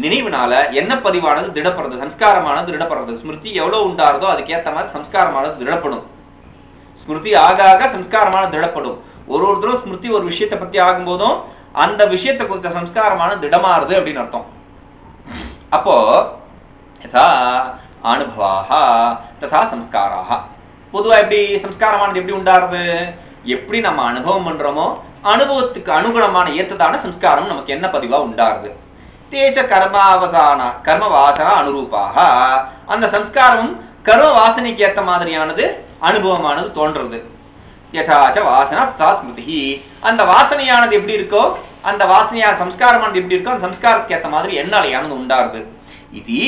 நினைவுனால எண்ணப்பதிவானது திடப்படுறது, சம்ஸ்காரமானது திடப்படுறது. ஸ்மிருதி எவ்வளவு உண்டாருதோ அதுக்கேற்ற மாதிரி சம்ஸ்காரமானது திடப்படும். ஸ்மிருதி ஆக ஆக சம்ஸ்காரமானது திடப்படும். ஒருத்தரும் ஸ்மிருதி ஒரு விஷயத்தை பத்தி ஆகும்போதும் அந்த விஷயத்தை குறித்த சம்ஸ்காரமானது திடமாறுது அப்படின்னு அர்த்தம். அப்போ யதா அனுபவாஹ ததா சம்ஸ்காராஹ. பொதுவா எப்படி சம்ஸ்காரமானது எப்படி உண்டாருது? எப்படி நம்ம அனுபவம் பண்றோமோ அனுபவத்துக்கு அனுகுணமான ஏற்றதான சம்ஸ்காரம் நமக்கு என்ன பதிவா உண்டாருது. தேச கர்ம வாசனா அனுரூபாக. அந்த சம்ஸ்காரமும் கர்ம வாசனைக்கு ஏற்ற மாதிரியானது அனுபவமானது தோன்றது. யதாச்ச வாசனா ததா ஸ்மிருதி. அந்த வாசனையானது எப்படி இருக்கோ, அந்த வாசனையான சம்ஸ்காரமானது எப்படி இருக்கோ, அந்த சம்ஸ்காரத்துக்கு ஏற்ற மாதிரி எண்ணாலையானது உண்டாருது. இது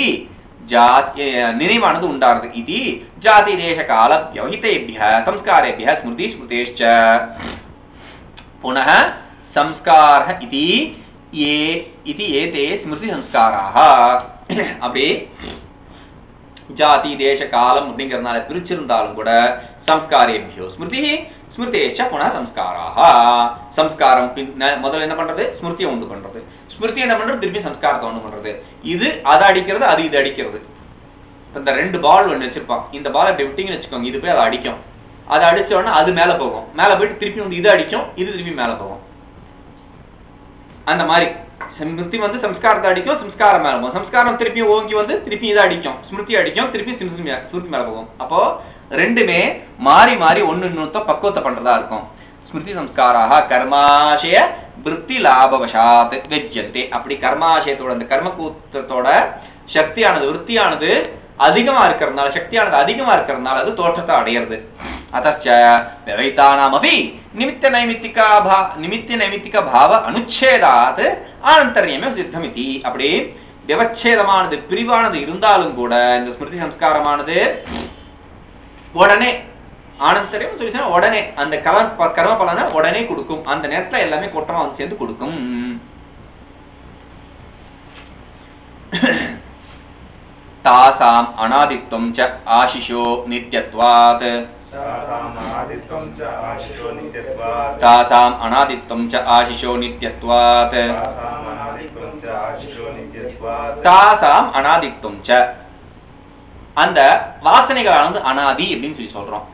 நினைவானது உண்டாருது. இது ஜாதி தேச கால வியவஹிதேபிய சம்ஸ்காரேபிய ஸ்மிருதி ஸ்மிருதேஷ்ச புனः சம்ஸ்கார இதி ஏதே ஸ்மிருதி சம்ஸ்காராः. அப்படி ஜாதி தேச காலம் அப்படிங்கறதுனால பிரிச்சிருந்தாலும் கூட சம்ஸ்காரேபியோ ஸ்மிருதி ஸ்மிருதேச்ச புனः சம்ஸ்காராः. சம்ஸ்காரம் முதல்ல என்ன பண்றது? ஸ்மிருதியை உண்டு பண்றது. ஸ்மிருதி என்ன பண்றது? திருப்பி சம்ஸ்காரத்தை உண்டு பண்றது. இது அதை அடிக்கிறது, அது இது அடிக்கிறது. இந்த ரெண்டு பால் ஒன்று வச்சிருப்பான். இந்த பால் அப்படி விட்டீங்கன்னு வச்சுக்கோங்க, இது போய் அதை அடிக்கும். அதை அடிச்ச உடனே அது மேல போகும். மேல போயிட்டு திருப்பி வந்து இது அடிக்கும், இது திருப்பி மேல போகும். அந்த மாதிரி ஸ்மிருதி சம்ஸ்காரத்தை அடிக்கும், சம்ஸ்காரம் மேல போகும். சம்ஸ்காரம் திருப்பி ஓங்கி திருப்பி இதை அடிக்கும், ஸ்மிருதி அடிக்கும், திருப்பி ஸ்மிருதி மேல போகும். அப்போ ரெண்டுமே மாறி மாறி ஒன்னு இன்னொருத்த பக்குவத்தை பண்றதா இருக்கும். ஸ்மிருதி சம்ஸ்காராக கர்மாசய விருத்தி லாபவசாத் வெஜ்யந்தே. அப்படி கர்மாசயத்தோட அந்த கர்மக்கூத்தத்தோட சக்தியானது விருத்தியானது அதிகமா இருக்கிறதுனால, சக்தியானது அதிகமா இருக்கிறதுனால அது தோற்றத்தை அடையிறது. அத்தச்ச விவைதானாமபி நிமித்த நைமித்திக பாவ அனுச்சேதாத் ஆனந்தர்யமே சித்தமிதி. அப்படி விவச்சேதமானது பிரிவானது இருந்தாலும் கூட இந்த ஸ்மிருதி சம்ஸ்காரமானது உடனே ஆனந்தரியம் சொல்லி உடனே அந்த கர்ம பலனை உடனே கொடுக்கும். அந்த நேரத்துல எல்லாமே கூட்டமா சேர்ந்து கொடுக்கும். தாசாம் அநாதித்வம் ச ஆசிஷோ நித்யத்வாத். தாசாம் அநாதித்வம் ச ஆசிஷோ நித்யத்வாத். தாசாம் அநாதித்வம் ச. அந்த வாசனைகளானது அனாதி அப்படின்னு சொல்லி சொல்றோம்.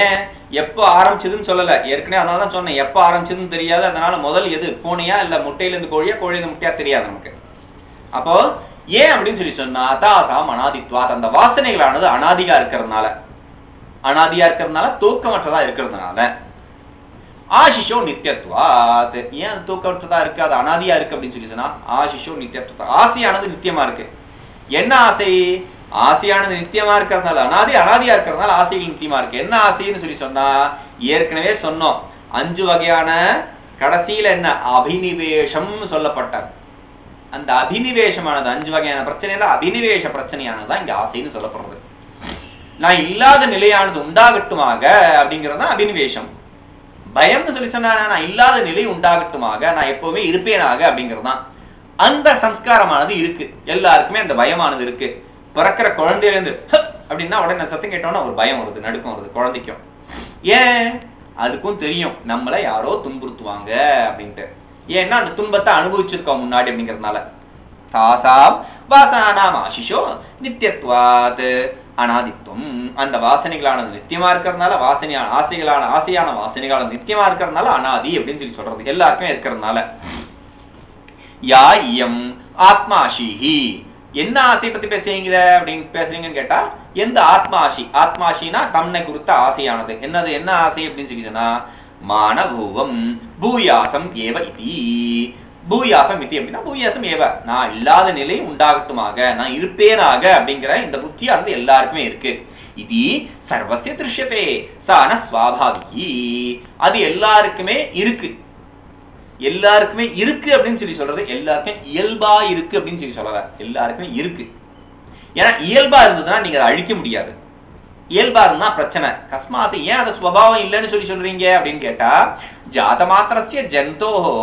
ஏன் எப்போ ஆரம்பிச்சதுன்னு சொல்லல, ஏற்கனவே அதனாலதான் சொன்னேன். எப்போ ஆரம்பிச்சதுன்னு தெரியாது. அதனால முதல் எது பூனையா இல்ல முட்டையில இருந்து கோழியா, கோழியில முட்டையா தெரியாது நமக்கு. அப்போ ஏன் அப்படின்னு சொல்லி சொன்னா தாசாம் அனாதித்வாத். அந்த வாசனைகளானது அனாதியா இருக்கிறதுனால, தூக்கமற்றதா இருக்கிறதுனால. ஆசிஷோ நித்தியத்வாத். ஏன் அது தூக்கமற்றதா இருக்கு, அது அனாதியா இருக்கு அப்படின்னு சொல்லி சொன்னா ஆசிஷோ நித்தியத்வாத். ஆசையானது நித்தியமா இருக்கு. என்ன ஆசை? ஆசையானது நித்தியமா இருக்கிறதுனால அனாதியா இருக்கிறதுனால ஆசைகள் நித்தியமா இருக்கு. என்ன ஆசைன்னு சொல்லி சொன்னா ஏற்கனவே சொன்னோம். 5 வகையான கடைசியில என்ன அபினிவேஷம் சொல்லப்பட்டார். அந்த அபினிவேஷமானது 5 வகையான பிரச்சனையில அபினிவேஷ பிரச்சனையானதுதான் இங்க ஆசைன்னு சொல்லப்படுறது. நான் இல்லாத நிலையானது உண்டாகட்டுமாக அப்படிங்கறதுதான் அபினிவேஷம். பயம்னு சொல்லி சொன்னா நான் இல்லாத நிலை உண்டாகட்டுமாக, நான் எப்பவுமே இருப்பேனாக அப்படிங்கறதுதான். அந்த சம்ஸ்காரமானது இருக்கு எல்லாருக்குமே. அந்த பயமானது இருக்கு. பிறக்கிற குழந்தையில இருந்து அப்படின்னா உடனே சத்தம் கேட்டோம்னா ஒரு பயம் வருது, நடுக்கம் வருது குழந்தைக்கும். ஏன்? அதுக்கும் தெரியும் நம்மள யாரோ துன்புறுத்துவாங்க அப்படின்ட்டு. ஏன்னா அந்த துன்பத்தை அனுபவிச்சிருக்கோம் முன்னாடி அப்படிங்கறதுனால. தாசாம் வாசனானாம் ஆசிஷோ நித்தியத்வாத் அநாதித்வம். அந்த வாசனைகளானது நித்தியமா இருக்கிறதுனால, ஆசையான வாசனைகளான நித்தியமா இருக்கிறதுனால அனாதி அப்படின்னு சொல்லி சொல்றது. எல்லாருக்குமே இருக்கிறதுனால. யா இயம் ஆத்மாஷிஹி. என்ன ஆசை பத்தி பேசுறீங்கன்னு கேட்டா எந்த ஆத்மாஷி? ஆத்மாஷினா தன்னை குறித்த ஆசையானது. என்னது? என்ன ஆசை அப்படின்னு சொல்லிச்சுன்னா மானபூவம் பூயாசம் ஏவ இதி. பூயாசம் இதி அப்படின்னா பூயாசம் ஏவ, நான் இல்லாத நிலை உண்டாகட்டுமாக, நான் இருப்பேனாக அப்படிங்கிற இந்த புத்தியானது எல்லாருக்குமே இருக்கு. இது சர்வசிய திருஷ்யத்தே சான ஸ்வாபாவிகி. அது எல்லாருக்குமே இருக்கு. எல்லாருக்குமே இருக்கு அப்படின்னு சொல்லி சொல்றது எல்லாருக்கும் இயல்பா இருக்கு அப்படின்னு சொல்லி சொல்லல. எல்லாருக்குமே இருக்கு. ஏன்னா இயல்பா இருந்ததுன்னா நீங்க அதை அழிக்க முடியாது. இயல்பா இருந்தா பிரச்சனை. கஸ்மாத் ஏன் அது ஸ்வபாவம் இல்லைன்னு சொல்லி சொல்றீங்க அப்படின்னு கேட்டா ஜாத மாத்திரஸ்ய ஜந்தோஹோ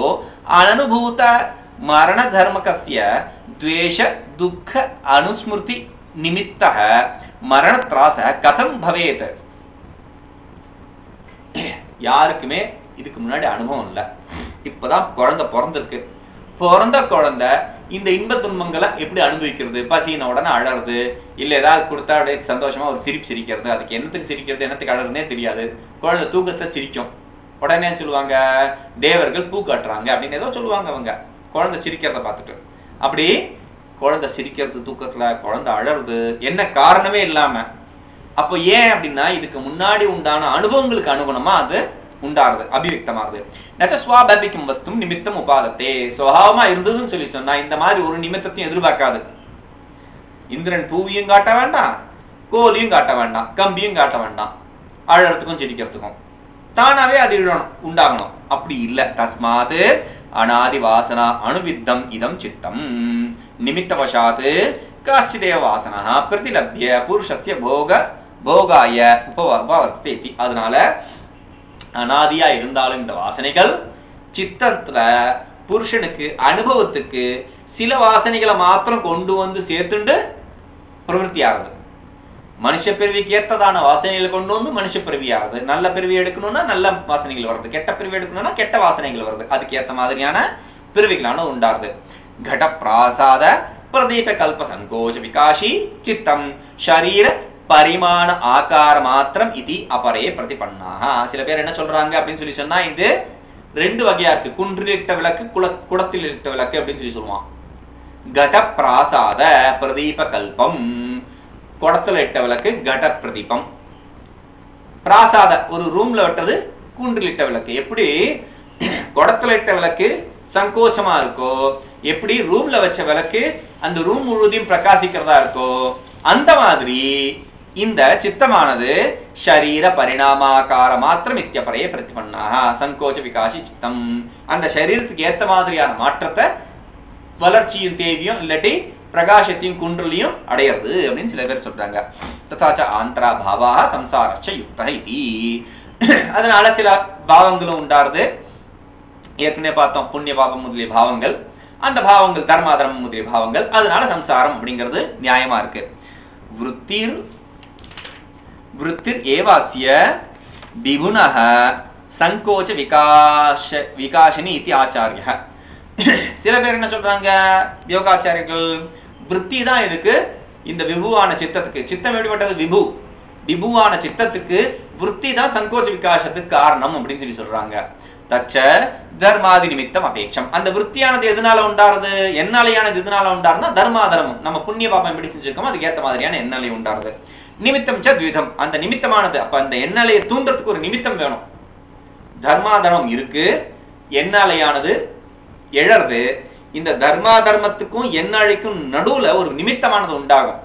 அனனுபூத மரண தர்மகஸ்ய த்வேஷ துக்க அனுஸ்மிருதி நிமித்தः மரணத்ராச கதம் பவேத். யாருக்குமே இதுக்கு முன்னாடி அனுபவம் இல்லை. இப்பதான் குழந்தை பிறந்திருக்கு. பிறந்த குழந்தை இந்த இன்ப துன்பங்களை எப்படி அனுபவிக்கிறது? பசின உடனே அழறது, இல்ல ஏதாவது கொடுத்தா அப்படியே சந்தோஷமா ஒரு சிரிப்பு சிரிக்கிறது. அதுக்கு என்னத்துக்கு சிரிக்கிறது, என்னத்துக்கு அழறதுனே தெரியாது. குழந்தை தூக்கத்தை சிரிக்கும். உடனே சொல்லுவாங்க தேவர்கள் பூ காட்டுறாங்க அப்படின்னு ஏதோ சொல்லுவாங்க அவங்க குழந்தை சிரிக்கிறத பார்த்துட்டு. அப்படி குழந்தை சிரிக்கிறது தூக்கத்துல, குழந்தை அழறது, என்ன காரணமே இல்லாம. அப்போ ஏன் அப்படின்னா இதுக்கு முன்னாடி உண்டான அனுபவங்களுக்கு அனுகுணமா அது உண்டாருது, அபிவிக்தமாகுது. நட்டஸ்வாபிக்கும் வஸ்தும் நிமித்தம் உபாதத்தே. சுபாவமா இருந்ததுன்னு சொல்லி சொன்னா இந்த மாதிரி ஒரு நிமித்தத்தையும் எதிர்பார்க்காது. இந்திரன் பூவியும் காட்ட வேண்டாம், கோலியும் காட்ட வேண்டாம், கம்பியும் காட்ட வேண்டாம். அழறதுக்கும் சிரிக்கிறதுக்கும் தானாவே அது உண்டாகணும். அப்படி இல்ல. தஸ்மாத் அநாதி வாசனா அணுவித்தம் இதம் சித்தம் நிமித்தவசாத் காச்சிதேவ வாசனா பிரதிலப்ய புருஷஸ்ய போகாய உபவர்த்தேதி. அதனால அநாதியா இருந்தாலும் இந்த வாசனைகள் சித்தத்துல புருஷனுக்கு அனுபவத்துக்கு சில வாசனைகளை மாத்திரம் கொண்டு வந்து சேர்த்துண்டு பிரவருத்தி ஆகுது. மனுஷ பிறவிக்கு ஏற்றதான வாசனைகளை கொண்டு வந்து மனுஷ பிறவி ஆகுது. நல்ல பிறவி எடுக்கணும்னா நல்ல வாசனைகள் வருது, கெட்ட பிறவி எடுக்கணும்னா கெட்ட வாசனைகள் வருது. அதுக்கு ஏற்ற மாதிரியான பிறவிகளான உண்டாருது. கட பிராசாத பிரதீப கல்ப சங்கோஜ விகாசி சித்தம் ஷரீர பரிமாண ஆகார மாத்திரம் இது அபரே பிரதிபன்னாக. சில பேர் என்ன சொல்றாங்க அப்படின்னு சொல்லி சொன்னா இது ரெண்டு வகையா இருக்கு. குன்றில் இட்ட விளக்கு, குடத்தில் இட்ட விளக்கு அப்படின்னு சொல்லி சொல்லுவான். கட பிராசாத பிரதீப கல்பம், குடத்துல இட்ட விளக்கு கட பிரதீபம். பிராசாத ஒரு ரூம்ல விட்டது குன்றில் இட்ட விளக்கு. எப்படி குடத்துல இட்ட விளக்கு சங்கோச்சமா இருக்கோ, எப்படி ரூம்ல வச்ச விளக்கு அந்த ரூம் முழுவதையும் பிரகாசிக்கிறதா இருக்கோ, அந்த மாதிரி இந்த சித்தமானது ஷரீர பரிணாமாகார மாத்திரம் இத்தியபரையே பிரதிபன்னாக சங்கோச்ச விகாசி சித்தம். அந்த சரீரத்துக்கு ஏற்ற மாதிரியான மாற்றத்தை வளர்ச்சியும் தேவியும் இல்லாட்டி பிரகாசத்தையும் குன்றலையும் அடையிறது அப்படின்னு சில பேர் சொல்றாங்க. ததாச்ச ஆந்திரா பாவா சம்சாரச்ச யுக்த இதி. அதனால சில பாவங்களும் உண்டாருது. ஏற்கனவே பார்த்தோம் புண்ணிய பாவம் முதலிய பாவங்கள், அந்த பாவங்கள் தர்மாதர்மம் முதலிய பாவங்கள். அதனால சம்சாரம் அப்படிங்கிறது நியாயமா இருக்கு. விருத்திர் ஏவாசிய விகுணஹ சங்கோச்ச விகாசினி இதி ஆச்சாரிய. சில பேர் என்ன சொல்றாங்க யோகாச்சாரியர்கள், விருத்தி தான் இதுக்கு இந்த விபுவான சித்தத்துக்கு. சித்தம் எப்படிப்பட்டது? விபு. விபுவான சித்தத்துக்கு விருத்தி தான் சங்கோச்ச விகாசத்துக்கு காரணம் அப்படின்னு சொல்லி சொல்றாங்க. தச்ச தர்மாதி நிமித்தம் அபேட்சம். அந்த விருத்தியானது எதனால உண்டாருது, என்னாலையானது எதனால உண்டாருன்னா தர்மாதர்மம். நம்ம புண்ணிய பாபம் எப்படி செஞ்சிருக்கோமோ அதுக்கு ஏற்ற மாதிரியான எண்ணலை உண்டாருது. நிமித்தம் ச த்விதம். அந்த நிமித்தமானது, அப்ப அந்த எண்ணலையை தூண்டுறதுக்கு ஒரு நிமித்தம் வேணும். தர்மாதர்மம் இருக்கு, எண்ணலையானது எழறது. இந்த தர்மாதர்மத்துக்கும் எண்ணழைக்கும் நடுவுல ஒரு நிமித்தமானது உண்டாகும்.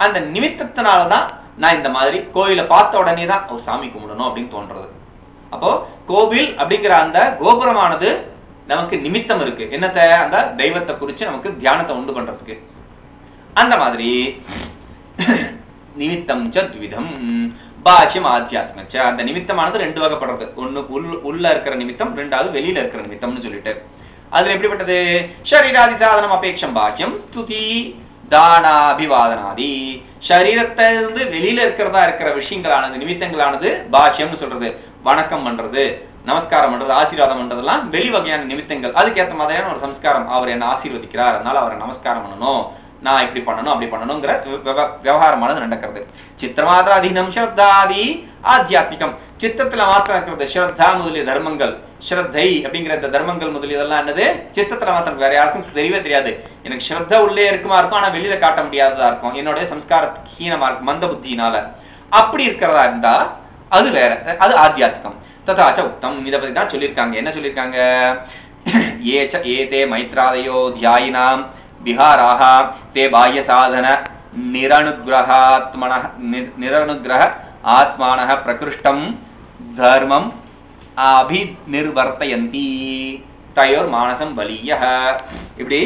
அந்த நிமித்தத்தினாலதான் நான் இந்த மாதிரி கோயிலை பார்த்த உடனே தான் ஒரு சாமி கும்பிடணும் அப்படின்னு தோன்றது. அப்போ கோவில் அப்படிங்கிற அந்த கோபுரமானது நமக்கு நிமித்தம் இருக்கு. என்னத்தை? அந்த தெய்வத்தை குறிச்சு நமக்கு தியானத்தை உண்டு பண்றதுக்கு. அந்த மாதிரி நிமித்தம் ச த்விதம் பாஷ்யம் ஆத்தியாத்மச்ச. அந்த நிமித்தமானது ரெண்டு வகைப்படுறது. ஒண்ணு உள்ள இருக்கிற நிமித்தம், ரெண்டாவது வெளியில இருக்கிற நிமித்தம்னு சொல்லிட்டு. அதுல எப்படிப்பட்டது? ஷரீராதி சாதனம் அபேட்சம் பாக்கியம் ஸ்துதி தானாபிவாதனாதி. சரீரத்திலிருந்து வெளியில இருக்கிறதா இருக்கிற விஷயங்களானது நிமித்தங்களானது பாஷ்யம்னு சொல்றது. வணக்கம் பண்றது, நமஸ்காரம் பண்றது, ஆசீர்வாதம் பண்றதெல்லாம் வெளி வகையான நிமித்தங்கள். அதுக்கேற்ற மாதிரியான ஒரு சம்ஸ்காரம். அவர் என்ன ஆசீர்வதிக்கிறார், அதனால அவரை நமஸ்காரம் பண்ணணும், நான் இப்படி பண்ணணும் அப்படி பண்ணணுங்கிற விவகாரமானது நடக்கிறது. சித்திரமாதாதீனம் ஸ்ரத்தாதி ஆத்தியாத்மிகம். சித்தத்துல மாத்திரம் இருக்கிறது ஸ்ரத்தா முதலிய தர்மங்கள். ஸ்ரத்தை அப்படிங்கிற இந்த தர்மங்கள் முதலியதெல்லாம் என்னது? சித்தத்துல மாத்திரம், வேற யாருக்கும் தெரியவே தெரியாது. எனக்கு ஸ்ரத்த உள்ளே இருக்குமா இருக்கும், ஆனா வெளியில காட்ட முடியாததா இருக்கும். என்னுடைய சம்ஸ்கார ஹீனமா இருக்கும், மந்த புத்தியினால. அப்படி இருக்கிறதா இருந்தா அது வேற, அது ஆத்தியாத்மிகம். ததாச்ச உக்தம். இதை பத்தி தான் சொல்லியிருக்காங்க. என்ன சொல்லியிருக்காங்க? ஏதே மைத்ராதயோ தியாயினாம் விஹாராஹ தே பாஹ்ய சாதன நிரனுகிரக ஆத்மானஹ பிரகிருஷ்டம் தர்மம் அபிநிர்வர்த்தயந்தி தயோர் மானசம் பலியஹ. இப்படி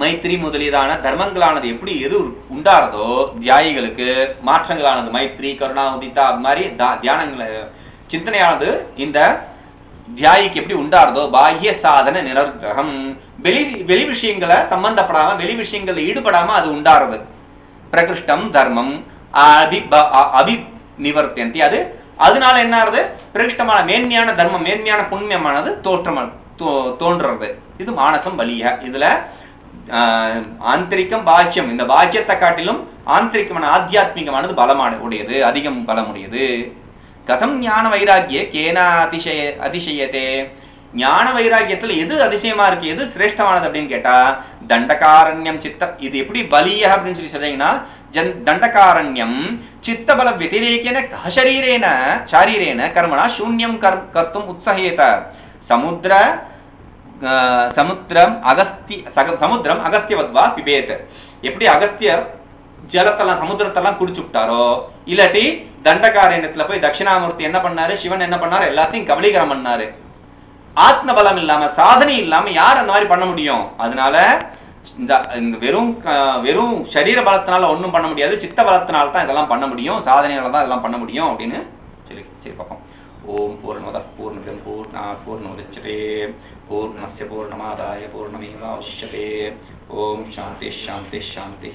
மைத்ரி முதலியதான தர்மங்களானது எப்படி எது உண்டாறதோ தியாயிகளுக்கு மாற்றங்களானது மைத்ரி கருணா உதித்தா அது மாதிரி தியானங்கள் சிந்தனையானது இந்த தியாயிக்கு எப்படி உண்டாறதோ பாஹ்ய சாதன நிரகிரகம் வெளி விஷயங்களை சம்பந்தப்படாம வெளி விஷயங்கள்ல ஈடுபடாம அது உண்டாறது. பிரகிருஷ்டம் தர்மம் அபி நிவர்த்தியந்தி. அது அதனால என்ன ஆறுது? பிரகிஷ்டமான மேன்மையான தர்மம், மேன்மையான புண்ணியமானது தோன்றது. இது மானசம் பலிய. இதுல ஆந்தரிக்கம் பாக்கியம், இந்த பாக்கியத்தை காட்டிலும் ஆந்தரிகமான ஆத்தியாத்மிகமானது உடையது, அதிகம் பலமுடையது. கதம் ஞான வைராக்கிய கேனா அதிசயத்தே, ஞான வைராக்கியத்துல எது அதிசயமா இருக்கு, எது சிரேஷ்டமானது அப்படின்னு கேட்டா தண்டகாரண்யம் சித்த. இது எப்படி பலிய அப்படின்னு சொல்லி சொல்றீங்கன்னா, தண்டகாரண்யம் சித்தபல வதிரேகேன சரீரேன கர்மணா சூன்யம் கர்த்தும் உத்சஹேத. சமுத்திரம் அகஸ்தியவத்வா பிபேத். எப்படி அகஸ்தியர் ஜலத்தெல்லாம் சமுத்திரத்தெல்லாம் குடிச்சு விட்டாரோ, இல்லாட்டி தண்டகாரண்யத்துல போய் தட்சிணாமூர்த்தி என்ன பண்ணாரு, சிவன் என்ன பண்ணாரு, எல்லாத்தையும் கபலீகரம் பண்ணாரு. ஆத்ம பலம் இல்லாம, சாதனை இல்லாம யார் அந்த மாதிரி பண்ண முடியும்? அதனால இந்த வெறும் சரீர பலத்தினால ஒன்றும் பண்ண முடியாது, சித்த பலத்தினால தான் இதெல்லாம் பண்ண முடியும், சாதனையால தான் இதெல்லாம் பண்ண முடியும் அப்படின்னு சரி பார்ப்போம். ஓம் பூர்ணமதః பூர்ணமிதம் பூர்ணாத் பூர்ணமுதச்யதே பூர்ணஸ்ய பூர்ணமாதாய பூர்ணமேவாவசிஷ்யதே. ஓம் சாந்தி சாந்தி சாந்தி.